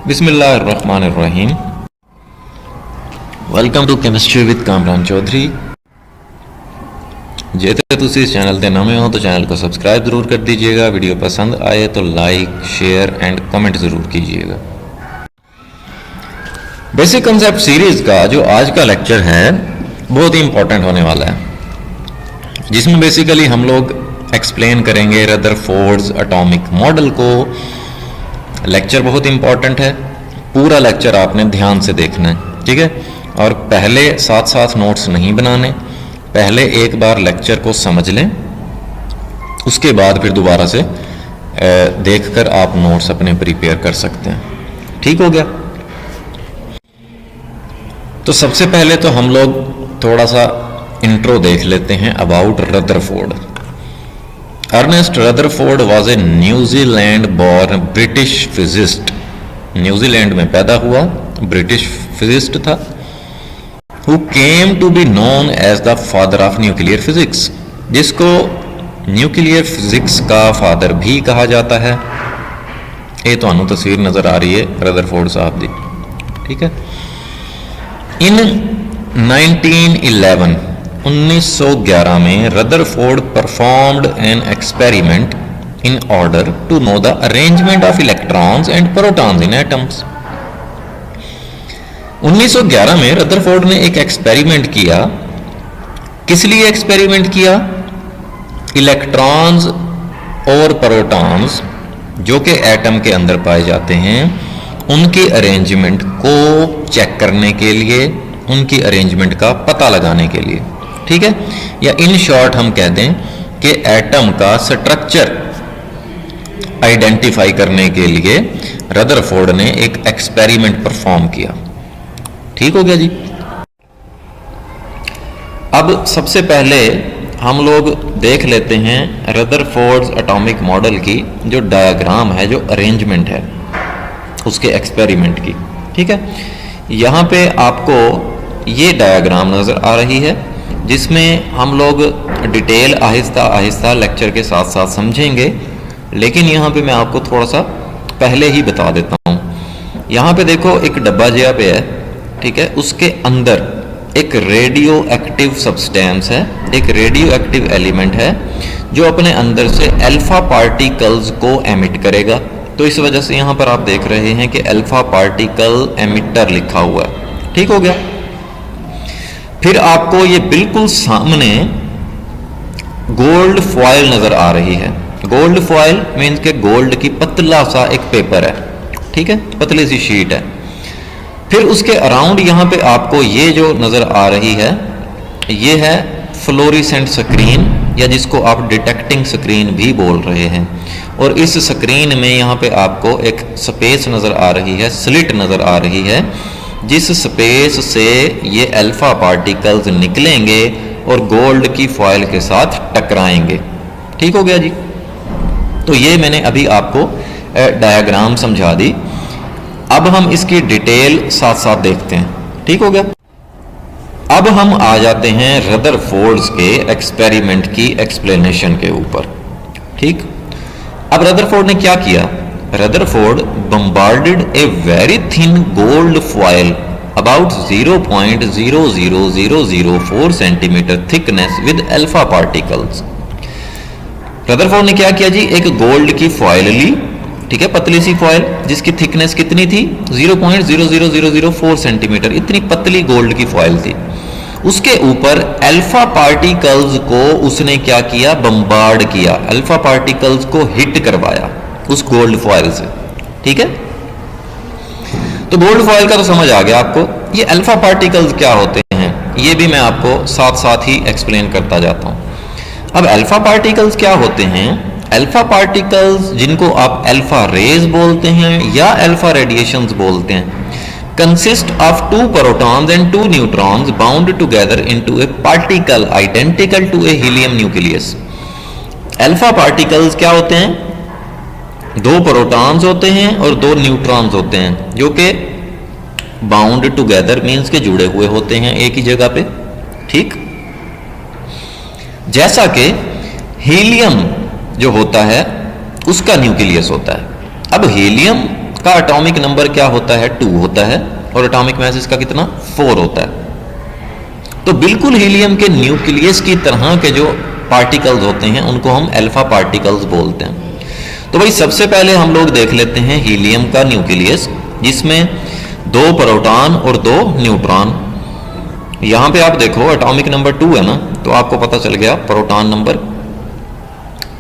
बिस्मिल्लाहिर्रहमानिर्रहीम। Welcome to chemistry with Kamran Chaudhary. जेते तुसी इस चैनल ते नवे हो तो चैनल को सब्सक्राइब ज़रूर कर दीजिएगा। वीडियो पसंद आए तो लाइक शेयर एंड कमेंट ज़रूर कीजिएगा। बेसिक कंसेप्ट सीरीज़ का जो आज का लेक्चर है बहुत ही इंपॉर्टेंट होने वाला है, जिसमें बेसिकली हम लोग एक्सप्लेन करेंगे रदरफोर्ड्स एटॉमिक मॉडल को। लेक्चर बहुत इंपॉर्टेंट है, पूरा लेक्चर आपने ध्यान से देखना है, ठीक है। और पहले साथ साथ नोट्स नहीं बनाने, पहले एक बार लेक्चर को समझ लें, उसके बाद फिर दोबारा से देखकर आप नोट्स अपने प्रिपेयर कर सकते हैं। ठीक हो गया। तो सबसे पहले तो हम लोग थोड़ा सा इंट्रो देख लेते हैं about Rutherford. Ernest Rutherford was a New Zealand born British physicist. New Zealand में पैदा हुआ ब्रिटिश फिजिस्ट था। Who came to be known as the father of nuclear physics, जिसको न्यूक्लियर फिजिक्स का फादर भी कहा जाता है। ये तो तस्वीर नजर आ रही है रदरफोर्ड साहब दी, ठीक है। इन 1911 में Rutherford performed an experiment in order to know the arrangement of electrons and protons in atoms. 1911 में रदरफोर्ड ने एक एक्सपेरिमेंट किया। किस लिए एक्सपेरिमेंट किया? इलेक्ट्रॉन्स और प्रोटॉन्स जो कि एटम के अंदर पाए जाते हैं, उनके अरेंजमेंट को चेक करने के लिए, उनकी अरेंजमेंट का पता लगाने के लिए, ठीक है। या इन शॉर्ट हम कह दें कि एटम का स्ट्रक्चर आइडेंटिफाई करने के लिए रदरफोर्ड ने एक एक्सपेरिमेंट परफॉर्म किया। ठीक हो गया जी। अब सबसे पहले हम लोग देख लेते हैं रदरफोर्ड्स एटॉमिक मॉडल की जो डायग्राम है, जो अरेंजमेंट है उसके एक्सपेरिमेंट की, ठीक है। यहाँ पे आपको ये डायग्राम नज़र आ रही है, जिसमें हम लोग डिटेल आहिस्ता आहिस्ता लेक्चर के साथ साथ समझेंगे, लेकिन यहाँ पे मैं आपको थोड़ा सा पहले ही बता देता हूँ। यहाँ पे देखो एक डब्बा जया पे है, ठीक है। उसके अंदर एक रेडियो एक्टिव सब्सटेंस है, एक रेडियो एक्टिव एलिमेंट है जो अपने अंदर से अल्फा पार्टिकल्स को एमिट करेगा। तो इस वजह से यहाँ पर आप देख रहे हैं कि अल्फा पार्टिकल एमिटर लिखा हुआ है। ठीक हो गया। फिर आपको ये बिल्कुल सामने गोल्ड फॉयल नजर आ रही है। गोल्ड फॉयल मीन्स के गोल्ड की पतला सा एक पेपर है, ठीक है, पतली सी शीट है। फिर उसके अराउंड यहाँ पे आपको ये जो नजर आ रही है, ये है फ्लोरिसेंट स्क्रीन, या जिसको आप डिटेक्टिंग स्क्रीन भी बोल रहे हैं। और इस स्क्रीन में यहाँ पे आपको एक स्पेस नज़र आ रही है, स्लिट नज़र आ रही है, जिस स्पेस से ये अल्फा पार्टिकल्स निकलेंगे और गोल्ड की फॉयल के साथ टकराएंगे। ठीक हो गया जी। तो ये मैंने अभी आपको डायग्राम समझा दी। अब हम इसकी डिटेल साथ साथ देखते हैं। ठीक हो गया। अब हम आ जाते हैं रदरफोर्ड्स के एक्सपेरिमेंट की एक्सप्लेनेशन के ऊपर, ठीक। अब रदरफोर्ड ने क्या किया? Rutherford bombarded a very thin gold foil about 0.00004 centimeter thickness with alpha particles। Rutherford ने क्या किया जी? एक गोल्ड की फॉयल ली, ठीक है, पतली सी फॉयल जिसकी थिकनेस कितनी थी? 0.00004 सेंटीमीटर, इतनी पतली गोल्ड की फॉयल थी। उसके ऊपर अल्फा पार्टिकल्स को उसने क्या किया? बम्बार्ड किया, अल्फा पार्टिकल्स को हिट करवाया उस गोल्ड फॉयल से, ठीक है। तो गोल्ड फॉयल का तो समझ आ गया आपको। ये अल्फा पार्टिकल्स क्या होते हैं ये भी मैं आपको साथ साथ ही एक्सप्लेन करता जाता हूं। अब अल्फा पार्टिकल्स क्या होते हैं? अल्फा पार्टिकल्स, जिनको आप अल्फा रेज बोलते हैं या अल्फा रेडिएशंस बोलते हैं, consist of two protons and two neutrons bound together into a particle identical to a helium nucleus। Alpha particles क्या होते हैं? दो प्रोटॉन्स होते हैं और दो न्यूट्रॉन्स होते हैं, जो कि बाउंड टुगेदर मीन्स के जुड़े हुए होते हैं एक ही जगह पे, ठीक। जैसा कि हीलियम जो होता है उसका न्यूक्लियस होता है। अब हीलियम इसका एटॉमिक नंबर क्या होता है, 2 होता है, और एटॉमिक मास इसका कितना, 4 होता है। तो बिल्कुल हीलियम के न्यूक्लियस की तरह के जो पार्टिकल्स होते हैं उनको हम अल्फा पार्टिकल्स बोलते हैं। तो भाई सबसे पहले हम लोग देख लेते हैं हीलियम का न्यूक्लियस, जिसमें 2 प्रोटॉन और 2 न्यूट्रॉन। यहां पे आप देखो एटॉमिक नंबर 2 है ना, तो आपको पता चल गया प्रोटॉन नंबर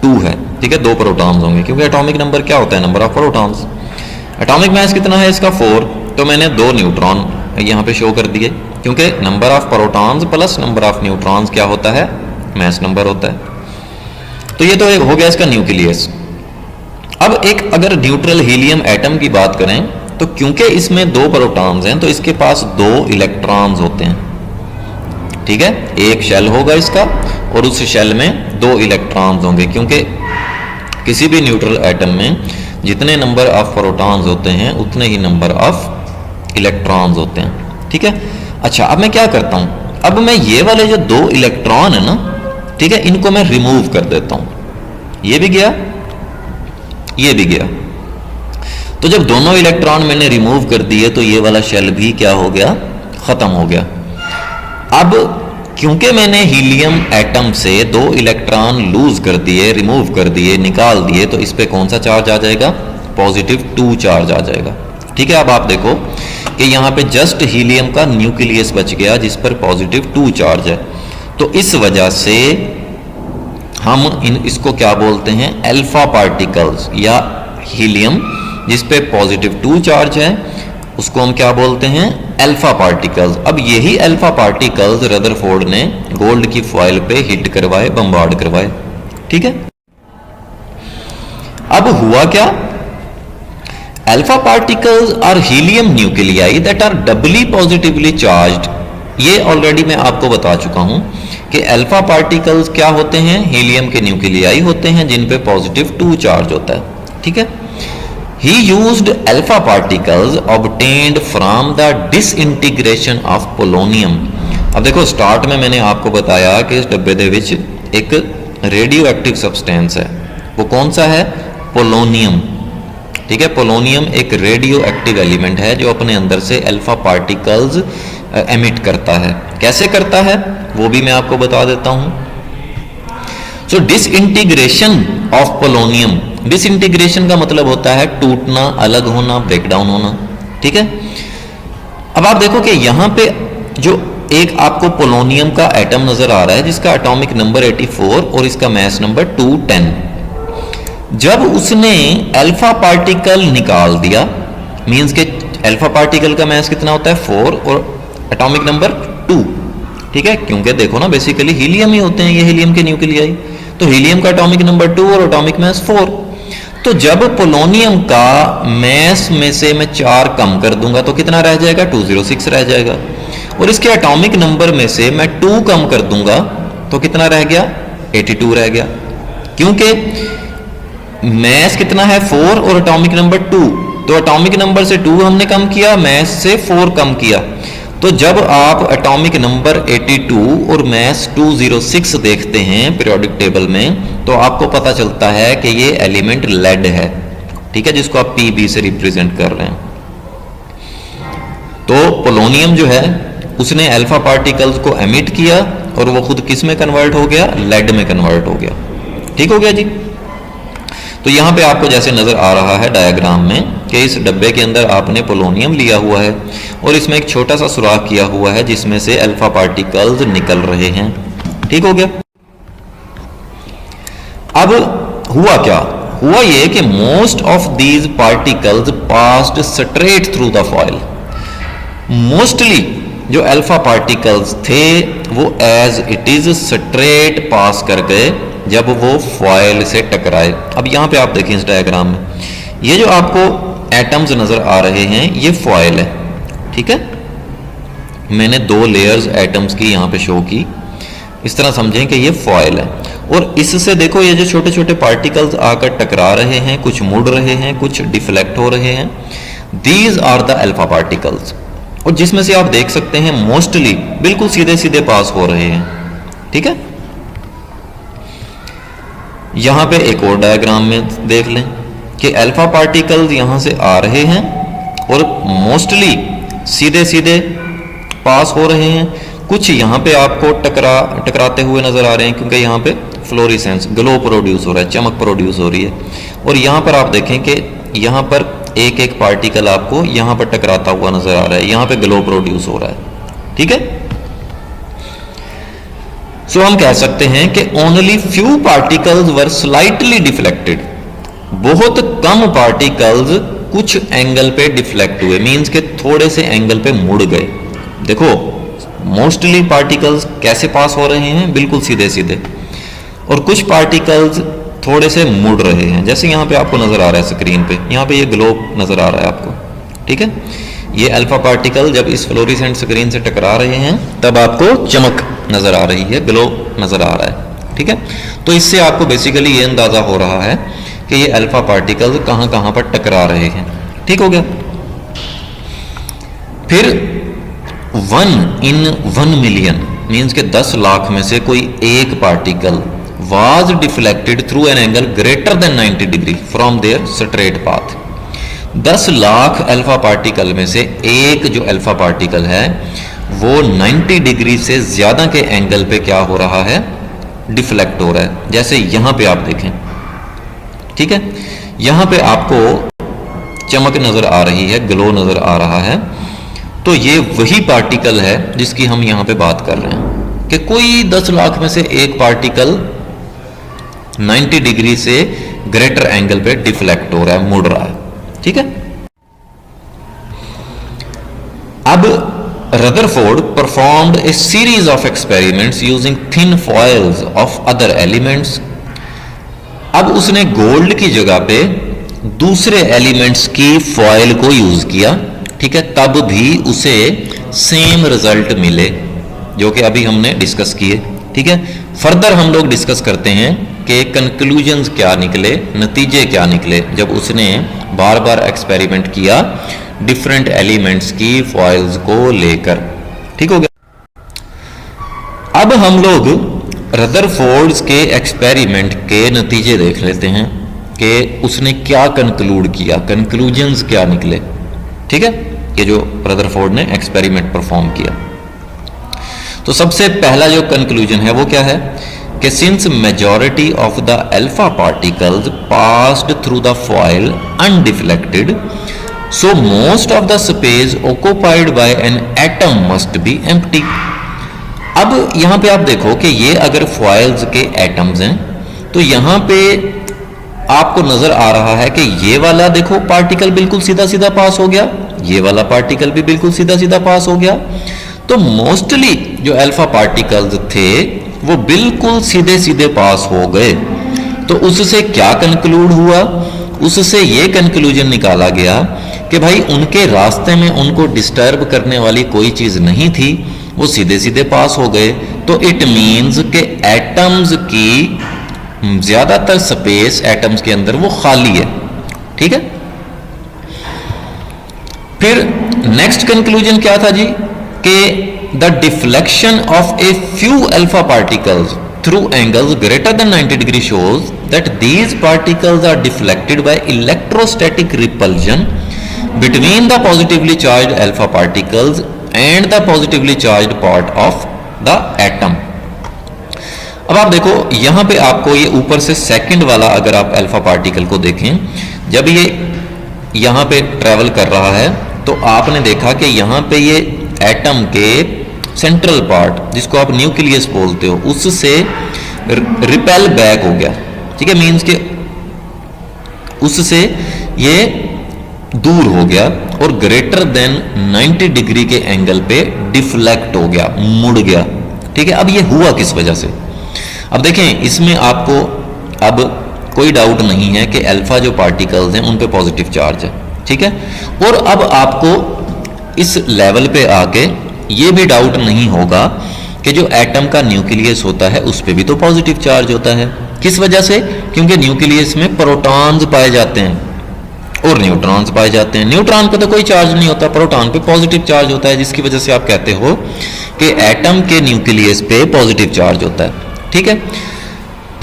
2 है, ठीक है, 2 प्रोटॉन्स होंगे, क्योंकि एटॉमिक नंबर क्या होता है, number of protons. Atomic mass कितना है इसका, 4, तो मैंने 2 न्यूट्रॉन यहां पे शो कर दिए, क्योंकि number of protons plus number of neutrons क्या होता है, मास नंबर होता है। तो ये तो हो गया इसका न्यूक्लियस। अब एक अगर न्यूट्रल हीलियम एटम की बात करें, तो क्योंकि इसमें 2 प्रोटॉन्स हैं तो इसके पास 2 इलेक्ट्रॉन्स होते हैं, ठीक है, एक शेल होगा इसका और उस शेल में 2 इलेक्ट्रॉन्स होंगे, क्योंकि किसी भी न्यूट्रल एटम में जितने नंबर ऑफ प्रोटॉन्स होते हैं उतने ही नंबर ऑफ इलेक्ट्रॉन्स होते हैं, ठीक है। अच्छा, अब मैं क्या करता हूं, अब मैं ये वाले जो 2 इलेक्ट्रॉन है ना, ठीक है, इनको मैं रिमूव कर देता हूं, ये भी गया, ये भी गया। तो जब दोनों इलेक्ट्रॉन मैंने रिमूव कर दिए तो ये वाला शेल भी क्या हो गया, खत्म हो गया। अब क्योंकि मैंने हीलियम एटम से 2 इलेक्ट्रॉन लूज कर दिए, रिमूव कर दिए, निकाल दिए, तो इस पे कौन सा चार्ज आ जाएगा, +2 चार्ज आ जाएगा, ठीक है। अब आप देखो कि यहाँ पे जस्ट हीलियम का न्यूक्लियस बच गया जिस पर +2 चार्ज है, तो इस वजह से हम इसको क्या बोलते हैं, अल्फा पार्टिकल्स, या हीलियम जिस पे +2 चार्ज है उसको हम क्या बोलते हैं, अल्फा पार्टिकल्स। अब यही अल्फा पार्टिकल्स रदरफोर्ड ने गोल्ड की फॉइल पे हिट करवाए, बम्बार्ड करवाए, ठीक है। अब हुआ क्या, alpha particles are helium nuclei that are doubly positively charged. ये ऑलरेडी मैं आपको बता चुका हूं कि अल्फा पार्टिकल्स क्या होते हैं, हीलियम के न्यूक्लियाई होते हैं जिन पे +2 चार्ज होता है, ठीक है। He used alpha particles obtained from the disintegration of polonium। अब देखो स्टार्ट में मैंने आपको बताया कि इस डब्बे दे विच एक रेडियो एक्टिव सब्सटेंस है, वो कौन सा है, पोलोनियम, ठीक है। पोलोनियम एक रेडियो एक्टिव एलिमेंट है जो अपने अंदर से अल्फा पार्टिकल्स एमिट करता है। कैसे करता है वो भी मैं आपको बता देता हूं। सो डिसइंटीग्रेशन ऑफ पोलोनियम, डिसइंटीग्रेशन का मतलब होता है टूटना, अलग होना, ब्रेकडाउन होना, ठीक है। अब आप देखो कि यहां पे जो एक आपको पोलोनियम का एटम नजर आ रहा है जिसका एटॉमिक नंबर 84 और इसका मास नंबर 210, जब उसने अल्फा पार्टिकल निकाल दिया, मींस के अल्फा पार्टिकल का मास कितना होता है, 4 और एटॉमिक नंबर 2, ठीक है, क्योंकि देखो ना बेसिकली हीलियम ही होते हैं ये, हीलियम के न्यूक्लियाई, तो हीलियम का एटॉमिक नंबर 2 और एटॉमिक मास 4। तो जब पोलोनियम का मास में से मैं 4 कम कर दूंगा तो कितना रह जाएगा, 206 रह जाएगा, और इसके एटॉमिक नंबर में से मैं 2 कम कर दूंगा तो कितना रह गया, 82 रह गया, क्योंकि मास कितना है 4 और एटॉमिक नंबर 2, तो एटॉमिक नंबर से 2 हमने कम किया, मास से 4 कम किया। तो जब आप एटॉमिक नंबर 82 और मास 206 देखते हैं पीरियोडिक टेबल में, तो आपको पता चलता है कि ये एलिमेंट लेड है, ठीक है, जिसको आप Pb से रिप्रेजेंट कर रहे हैं। तो पोलोनियम जो है उसने अल्फा पार्टिकल्स को एमिट किया और वो खुद किस में कन्वर्ट हो गया, लेड में कन्वर्ट हो गया, ठीक हो गया जी। तो यहां पे आपको जैसे नजर आ रहा है डायग्राम में कि इस डब्बे के अंदर आपने पोलोनियम लिया हुआ है और इसमें एक छोटा सा सुराख किया हुआ है जिसमें से अल्फा पार्टिकल्स निकल रहे हैं, ठीक हो गया। अब हुआ क्या, हुआ ये कि most of these particles passed straight through the foil. Mostly जो अल्फा पार्टिकल्स थे वो एज इट इज स्ट्रेट पास कर गए जब वो फॉइल से टकराए। अब यहां पे आप देखिए इस डायग्राम में ये जो आपको एटम्स नजर आ रहे हैं ये फॉइल है, ठीक है। मैंने 2 लेयर्स एटम्स की यहां पे शो की, इस तरह समझें कि ये फॉइल है, और इससे देखो ये जो छोटे छोटे पार्टिकल्स आकर टकरा रहे हैं, कुछ मुड़ रहे हैं, कुछ डिफ्लेक्ट हो रहे हैं, these are the alpha particles, और जिसमें से आप देख सकते हैं मोस्टली बिल्कुल सीधे सीधे पास हो रहे हैं, ठीक है। यहां पे एक और डायग्राम में देख लें, कि अल्फा पार्टिकल्स यहाँ से आ रहे हैं और मोस्टली सीधे सीधे पास हो रहे हैं, कुछ यहाँ पे आपको टकराते हुए नजर आ रहे हैं क्योंकि यहाँ पे फ्लोरिसेंस ग्लो प्रोड्यूस हो रहा है, चमक प्रोड्यूस हो रही है। और यहाँ पर आप देखें कि यहाँ पर एक एक पार्टिकल आपको यहाँ पर टकराता हुआ नजर आ रहा है, यहाँ पे ग्लो प्रोड्यूस हो रहा है। ठीक है, सो हम कह सकते हैं कि ओनली फ्यू पार्टिकल्स वर स्लाइटली डिफ्लेक्टेड, बहुत कम पार्टिकल्स कुछ एंगल पे डिफ्लेक्ट हुए, मींस के थोड़े से एंगल पे मुड़ गए। देखो मोस्टली पार्टिकल्स कैसे पास हो रहे हैं, बिल्कुल सीधे सीधे, और कुछ पार्टिकल्स थोड़े से मुड़ रहे हैं, जैसे यहाँ पे आपको नजर आ रहा है स्क्रीन पे, यहाँ पे ये ग्लोब नजर आ रहा है आपको। ठीक है, ये अल्फा पार्टिकल जब इस फ्लोरिसेंट स्क्रीन से टकरा रहे हैं तब आपको चमक नजर आ रही है, ग्लो नजर आ रहा है। ठीक है, तो इससे आपको बेसिकली ये अंदाजा हो रहा है कि ये अल्फा पार्टिकल्स कहां कहां पर टकरा रहे हैं। ठीक हो गया। फिर 1 in 1 million मीन्स के 10 लाख में से कोई एक particle was deflected through an angle greater than 90 degree from their straight path। 10 lakh alpha particle में से एक जो अल्फा पार्टिकल है वो 90 डिग्री से ज्यादा के एंगल पे क्या हो रहा है, डिफ्लेक्ट हो रहा है। जैसे यहां पे आप देखें, ठीक है, यहां पे आपको चमक नजर आ रही है, ग्लो नजर आ रहा है, तो ये वही पार्टिकल है जिसकी हम यहां पे बात कर रहे हैं कि कोई 10 लाख में से एक पार्टिकल 90 डिग्री से ग्रेटर एंगल पे डिफ्लेक्ट हो रहा है, मुड़ रहा है। ठीक है, अब Rutherford performed A series of experiments using thin foils of other elements. अब उसने गोल्ड की जगह पे दूसरे एलिमेंट्स की फॉइल को यूज किया। ठीक है, तब भी उसे सेम रिजल्ट मिले जो कि अभी हमने डिस्कस किए। ठीक है, फर्दर हम लोग डिस्कस करते हैं कि कंक्लूजन्स क्या निकले, नतीजे क्या निकले जब उसने बार बार एक्सपेरिमेंट किया डिफरेंट एलिमेंट्स की फॉइल्स को लेकर। ठीक हो गया। अब हम लोग रदरफोर्ड्स के एक्सपेरिमेंट के नतीजे देख लेते हैं कि उसने क्या कंक्लूड किया, कंक्लूजन्स क्या निकले। ठीक है, ये जो रदरफोर्ड ने एक्सपेरिमेंट परफॉर्म किया, तो सबसे पहला जो कंक्लूजन है वो क्या है कि since majority of the alpha particles passed through the foil undeflected, so most of the space occupied by an atom must be empty. अब यहां पे आप देखो कि ये अगर फॉइल्स के एटम्स हैं तो यहां पे आपको नजर आ रहा है कि ये वाला देखो पार्टिकल बिल्कुल सीधा सीधा पास हो गया, ये वाला पार्टिकल भी बिल्कुल सीधा सीधा पास हो गया। तो मोस्टली जो अल्फा पार्टिकल्स थे वो बिल्कुल सीधे सीधे पास हो गए। तो उससे क्या कंक्लूड हुआ, उससे ये कंक्लूजन निकाला गया कि भाई उनके रास्ते में उनको डिस्टर्ब करने वाली कोई चीज नहीं थी, वो सीधे सीधे पास हो गए। तो इट मीन्स कि एटम्स की ज्यादातर स्पेस एटम्स के अंदर वो खाली है। ठीक है, फिर नेक्स्ट कंक्लूजन क्या था जी कि the deflection of a few alpha particles through angles greater than 90 degree shows that these particles are deflected by electrostatic repulsion between the positively charged alpha particles and the positively charged part of the atom. अब आप देखो यहां पे आपको ये ऊपर से second वाला अगर आप अल्फा पार्टिकल को देखें, जब ये यहां पे ट्रेवल कर रहा है तो आपने देखा कि यहां पे ये एटम के सेंट्रल पार्ट जिसको आप न्यूक्लियस बोलते हो उससे रिपेल बैक हो गया। ठीक है, मींस के उससे ये दूर हो गया और ग्रेटर देन 90 डिग्री के एंगल पे डिफ्लेक्ट हो गया, मुड़ गया। ठीक है, अब ये हुआ किस वजह से, अब देखें इसमें आपको अब कोई डाउट नहीं है कि अल्फा जो पार्टिकल्स हैं उन पे पॉजिटिव चार्ज है। ठीक है, और अब आपको इस लेवल पे आके ये भी डाउट नहीं होगा कि जो एटम का न्यूक्लियस होता है उस पे भी तो पॉजिटिव चार्ज होता है। किस वजह से, क्योंकि न्यूक्लियस में प्रोटॉन्स पाए जाते हैं और न्यूट्रॉन्स पाए जाते हैं। न्यूट्रॉन पे तो कोई चार्ज नहीं होता, प्रोटॉन पे पॉजिटिव चार्ज होता है, जिसकी वजह से आप कहते हो कि एटम के न्यूक्लियस पे पॉजिटिव चार्ज होता है। ठीक है,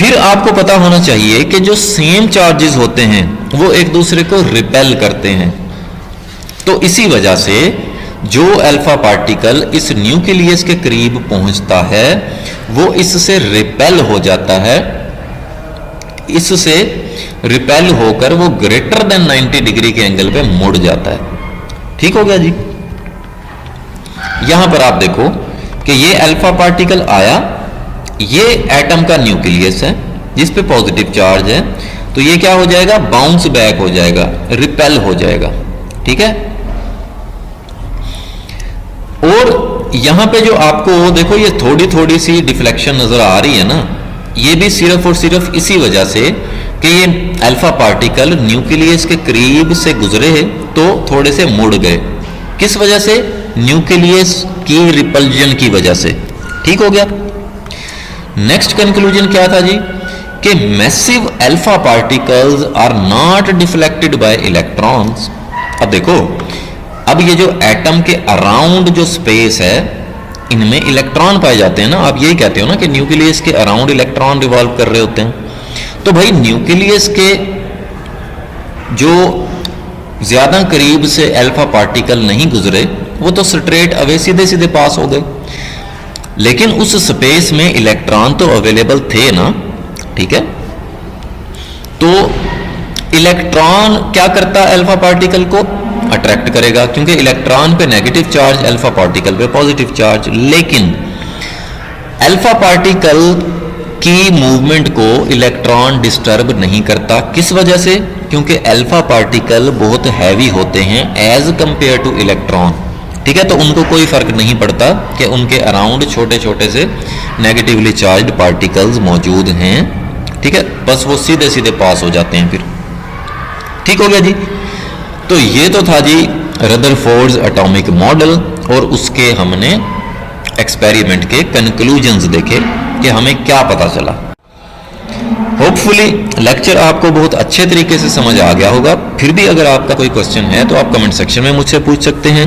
फिर आपको पता होना चाहिए कि जो सेम चार्जेस होते हैं वो एक दूसरे को रिपेल करते हैं। तो इसी वजह से जो अल्फा पार्टिकल इस न्यूक्लियस के करीब पहुंचता है वो इससे रिपेल हो जाता है, इससे रिपेल होकर वो ग्रेटर देन 90 डिग्री के एंगल पे मुड़ जाता है। ठीक हो गया जी। यहां पर आप देखो कि ये अल्फा पार्टिकल आया, ये एटम का न्यूक्लियस है जिस पे पॉजिटिव चार्ज है, तो ये क्या हो जाएगा, बाउंस बैक हो जाएगा, रिपेल हो जाएगा। ठीक है। और यहां पे जो आपको देखो ये थोड़ी थोड़ी सी डिफ्लेक्शन नजर आ रही है ना, ये भी सिर्फ और सिर्फ इसी वजह से कि ये अल्फा पार्टिकल न्यूक्लियस के करीब से गुजरे तो थोड़े से मुड़ गए। किस वजह से, न्यूक्लियस की रिपल्जन की वजह से। ठीक हो गया। नेक्स्ट कंक्लूजन क्या था जी, कि massive alpha particles are not deflected by electrons. अब देखो, अब ये जो एटम के अराउंड जो स्पेस है इनमें इलेक्ट्रॉन पाए जाते हैं ना, आप यही कहते हो ना कि न्यूक्लियस के अराउंड इलेक्ट्रॉन रिवॉल्व कर रहे होते हैं। तो भाई न्यूक्लियस के जो ज्यादा करीब से अल्फा पार्टिकल नहीं गुजरे वो तो स्ट्रेट अवे सीधे सीधे पास हो गए, लेकिन उस स्पेस में इलेक्ट्रॉन तो अवेलेबल थे ना। ठीक है। तो इलेक्ट्रॉन क्या करता है, अल्फा पार्टिकल को अट्रैक्ट करेगा, क्योंकि इलेक्ट्रॉन पे नेगेटिव चार्ज, अल्फा पार्टिकल पे पॉजिटिव चार्ज। लेकिन अल्फा पार्टिकल की मूवमेंट को इलेक्ट्रॉन डिस्टर्ब नहीं करता। किस वजह से, क्योंकि अल्फा पार्टिकल बहुत हैवी होते हैं एज कंपेयर टू इलेक्ट्रॉन। ठीक है। तो उनको कोई फर्क नहीं पड़ता कि उनके अराउंड छोटे छोटे से नेगेटिवली चार्ज्ड पार्टिकल्स मौजूद हैं। ठीक है। बस वो सीधे सीधे पास हो जाते हैं फिर। ठीक हो गया जी। तो ये तो था जी रदरफोर्ड्स एटॉमिक मॉडल, और उसके हमने एक्सपेरिमेंट के कंक्लूजन्स देखे कि हमें क्या पता चला। होपफुली लेक्चर आपको बहुत अच्छे तरीके से समझ आ गया होगा। फिर भी अगर आपका कोई क्वेश्चन है तो आप कमेंट सेक्शन में मुझसे पूछ सकते हैं।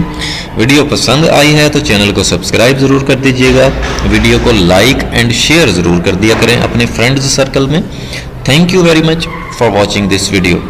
वीडियो पसंद आई है तो चैनल को सब्सक्राइब जरूर कर दीजिएगा, वीडियो को लाइक एंड शेयर जरूर कर दिया करें अपने फ्रेंड्स सर्कल में। Thank you very much for watching this video.